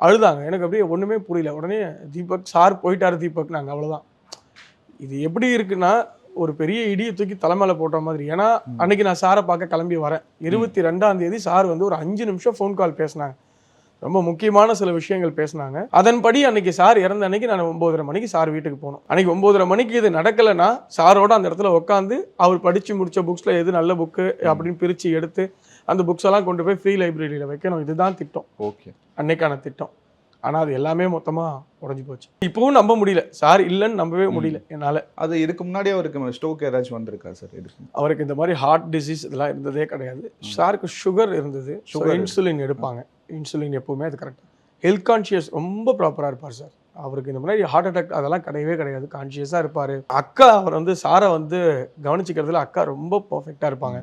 அழுதாங்க. எனக்கு அப்படியே ஒன்றுமே புரியல. உடனே தீபக் சார் போயிட்டாரு தீபக் நாங்கள் அவ்வளோதான். இது எப்படி இருக்குன்னா ஒரு பெரிய இடியை தூக்கி தலைமையில போட்ட மாதிரி. ஏன்னா அன்னைக்கு நான் சாரை பார்க்க கிளம்பி வரேன். 22ஆம் தேதி சார் வந்து ஒரு 5 நிமிஷம் ஃபோன் கால் பேசினாங்க. ரொம்ப முக்கியமான சில விஷயங்கள் பேசினாங்க. அதன்படி அன்னைக்கு சார் இறந்த அன்னைக்கு நான் 9:30 மணிக்கு சார் வீட்டுக்கு போனோம். அன்னைக்கு 9:30 மணிக்கு இது நடக்கலைன்னா சாரோட அந்த இடத்துல உட்காந்து அவர் படிச்சு முடிச்ச புக்ஸ்ல எது நல்ல புக்கு அப்படின்னு பிரிச்சு எடுத்து அந்த புக்ஸ் எல்லாம் கொண்டு போய் ஃப்ரீ லைப்ரரியில வைக்கணும். இதுதான் திட்டம். ஓகே, அன்னைக்கான திட்டம். ஆனா அது எல்லாமே மொத்தமா உடைஞ்சு போச்சு. இப்பவும் நம்ப முடியல. சார் இல்லைன்னு நம்பவே முடியல என்னால. அது இதுக்கு முன்னாடி அவருக்கு ஸ்ட்ரோக் ஏதாச்சும் வந்திருக்கா சார்? அவருக்கு இந்த மாதிரி ஹார்ட் டிசீஸ் இதெல்லாம் இருந்ததே கிடையாது. சாருக்கு சுகர் இருந்தது. இன்சுலின் எடுப்பாங்க. இன்சுலின் எப்பவுமே அது கரெக்டாக. ஹெல்த் கான்ஷியஸ் ரொம்ப ப்ராப்பராக இருப்பார் சார். அவருக்கு இந்த மாதிரி ஹார்ட் அட்டாக் அதெல்லாம் கிடையவே கிடையாது. கான்ஷியஸாக இருப்பார். அக்கா அவர் வந்து சாரை வந்து கவனிச்சிக்கிறதுல அக்கா ரொம்ப பர்ஃபெக்டாக இருப்பாங்க.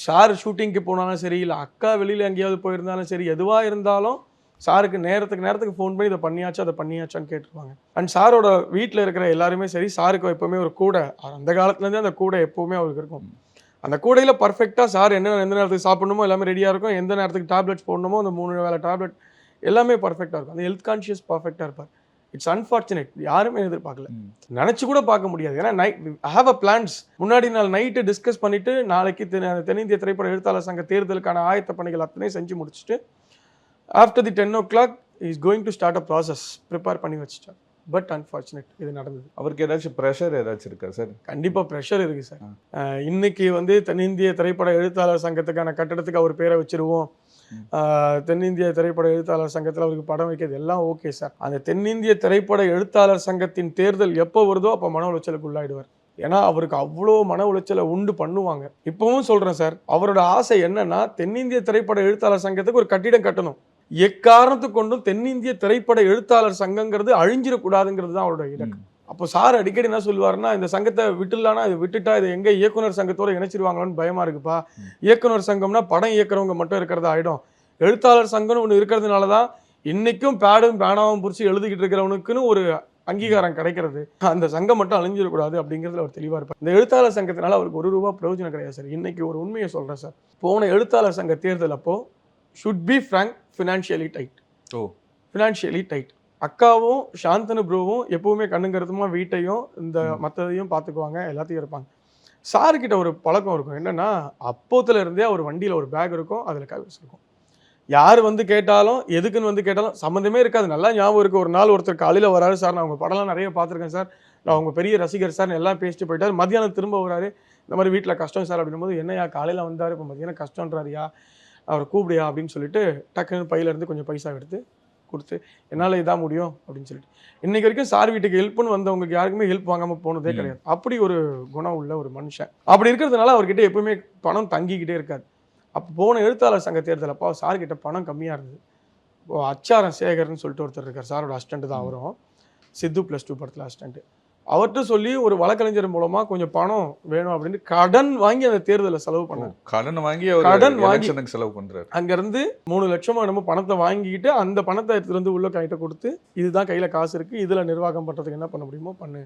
சார் ஷூட்டிங்க்கு போனாலும் சரி, இல்லை அக்கா வெளியில் எங்கேயாவது போயிருந்தாலும் சரி, எதுவாக இருந்தாலும் சாருக்கு நேரத்துக்கு ஃபோன் பண்ணி இதை பண்ணியாச்சா அதை பண்ணியாச்சான்னு கேட்டுருவாங்க. அண்ட் சாரோட வீட்டில் இருக்கிற எல்லாருமே சரி, சாருக்கு எப்போவுமே ஒரு கூடை, அந்த காலத்துலேருந்தே அந்த கூடை எப்போவுமே அவருக்கு இருக்கும். அந்த கூடையில் பர்ஃபெக்டாக சார் எந்த நேரத்துக்கு சாப்பிடணுமோ எல்லாமே ரெடியாக இருக்கும். எந்த நேரத்துக்கு டேப்லெட்ஸ் போடணுமோ அந்த 3 வேளை டேப்லெட் எல்லாமே பர்ஃபெக்டாக இருக்கும். அந்த ஹெல்த் கான்ஷியஸ் பர்ஃபெக்டாக இருப்பார். It's unfortunate. யாருமே எதிர்பார்க்கல, நினச்சி கூட பார்க்க முடியாது. ஏன்னா ஐ ஹாவ் அ பிளான்ஸ். முன்னாடி நாள் நைட்டு டிஸ்கஸ் பண்ணிவிட்டு நாளைக்கு தென்னிந்திய திரைப்பட எழுத்தாளர் சங்க தேர்தலுக்கான ஆயத்த பணிகள் அத்தனையும் செஞ்சு முடிச்சுட்டு after the 10 o'clock is going to start a process prepare பண்ணி வச்சுட்டார். பட் அன்ஃபார்ச்சுனேட் இது நடந்தது. அவருக்கு ஏதாச்சும் ப்ரெஷர் ஏதாச்சும் இருக்கா சார்? கண்டிப்பாக ப்ரெஷர் இருக்குது சார். இன்னைக்கு வந்து தென்னிந்திய திரைப்பட எழுத்தாளர் சங்கத்துக்கான கட்டடத்துக்கு அவர் பேரை வச்சிருவோம். தென்னிந்திய திரைப்பட எழுத்தாளர் சங்கத்தில் அவருக்கு படம் வைக்கிறது எல்லாம் ஓகே சார். அந்த தென்னிந்திய திரைப்பட எழுத்தாளர் சங்கத்தின் தேர்தல் எப்போ வருதோ அப்போ மன உளைச்சலுக்கு உள்ளாயிடுவார். ஏன்னா அவருக்கு அவ்வளோ மன உளைச்சலை உண்டு பண்ணுவாங்க. இப்பவும் சொல்கிறேன் சார், அவரோட ஆசை என்னன்னா தென்னிந்திய திரைப்பட எழுத்தாளர் சங்கத்துக்கு ஒரு கட்டிடம் கட்டணும். எக்காரணத்துக்கு கொண்டும் தென்னிந்திய திரைப்பட எழுத்தாளர் சங்கங்கிறது அழிஞ்சிடக்கூடாதுங்கிறது தான் அவரோட இலக்கு. அப்போ சார் அடிக்கடி என்ன சொல்லுவாருன்னா, இந்த சங்கத்தை விட்டுலான்னா இது விட்டுட்டா இது எங்கே இயக்குனர் சங்கத்தோடு இணைச்சிருவாங்களோன்னு பயமா இருக்குப்பா. இயக்குனர் சங்கம்னா படம் இயக்குறவங்க மட்டும் இருக்கிறதா ஆகிடும். எழுத்தாளர் சங்கம்னு ஒன்று இருக்கிறதுனால தான் இன்னைக்கும் பேடும் பேனாவும் பிடிச்சி எழுதிக்கிட்டு இருக்கிறவனுக்குன்னு ஒரு அங்கீகாரம் கிடைக்கிறது. அந்த சங்கம் மட்டும் அழிஞ்சிடக்கூடாது அப்படிங்கிறதுல அவர் தெளிவாக இருப்பார். இந்த எழுத்தாளர் சங்கத்தினால அவருக்கு ₹1 பிரயோஜனம் கிடையாது சார். இன்னைக்கு ஒரு உண்மையை சொல்கிறேன் சார். போன எழுத்தாளர் சங்க தேர்தல் அப்போ should be frank financially tight. Financially tight. அக்காவும் சாந்தனு ப்ரோவும் எப்பவுமே கண்ணுங்கிறதுமா வீட்டையும் இந்த மற்றதையும் பார்த்துக்குவாங்க, எல்லாத்தையும் இருப்பாங்க. சாருக்கிட்ட ஒரு பழக்கம் இருக்கும். என்னன்னா அப்போத்துல இருந்தே அவர் வண்டியில் ஒரு பேக் இருக்கும், அதில் கைவசம் இருக்கும். யார் வந்து கேட்டாலும் எதுக்குன்னு வந்து கேட்டாலும் சம்மந்தமே இருக்காது. நல்லா ஞாபகம் இருக்குது. ஒரு நாள் ஒருத்தர் காலையில் வராரு, சார் நான் உங்கள் படம்லாம் நிறைய பார்த்துருக்கேன் சார், நான் உங்கள் பெரிய ரசிகர் சார் எல்லாம் பேசிட்டு போயிட்டார். மத்தியானம் திரும்ப வராரு, இந்த மாதிரி வீட்டில் கஷ்டம் சார் அப்படின்னும் போது, என்னையா காலையில் வந்தார் இப்போ மத்தியானம் கஷ்டன்றாரியா, அவரை கூப்பிடியா அப்படின்னு சொல்லிட்டு டக்குன்னு பையிலேருந்து கொஞ்சம் பைசா எடுத்து கொடுத்து என்னால் இதான் முடியும் அப்படின்னு சொல்லிட்டு இன்னைக்கு வரைக்கும் சார் வீட்டுக்கு ஹெல்ப்னு வந்தவங்களுக்கு யாருக்குமே ஹெல்ப் வாங்காமல் போனதே கிடையாது. அப்படி ஒரு குணம் உள்ள ஒரு மனுஷன். அப்படி இருக்கிறதுனால அவர்கிட்ட எப்பவுமே பணம் தங்கிக்கிட்டே இருக்காது. அப்போ போன எழுத்தாளர் சங்க தேர்தல் அப்போ சார்கிட்ட பணம் கம்மியாக இருந்தது. இப்போ அச்சாரம் சேகர்னு சொல்லிட்டு ஒருத்தர் இருக்கார், சாரோட அசிஸ்டண்ட் தான் அவரும், சித்து +2 படத்தில் அசிஸ்டண்ட். அவர்கிட்ட சொல்லி ஒரு வழக்கறிஞர் மூலமா கொஞ்சம் பணம் வேணும் அப்படின்னு கடன் வாங்கி அந்த தேர்தலில் செலவு பண்ணார். கடன் வாங்கி செலவு பண்றாரு. அங்கிருந்து 3 லட்சமோ என்னமோ பணத்தை வாங்கிக்கிட்டு அந்த பணத்தை எடுத்துட்டு வந்து உள்ள கையிட்ட கொடுத்து, இதுதான் கையில காசு இருக்கு, இதுல நிர்வாகம் பண்றதுக்கு என்ன பண்ண முடியுமோ பண்ணு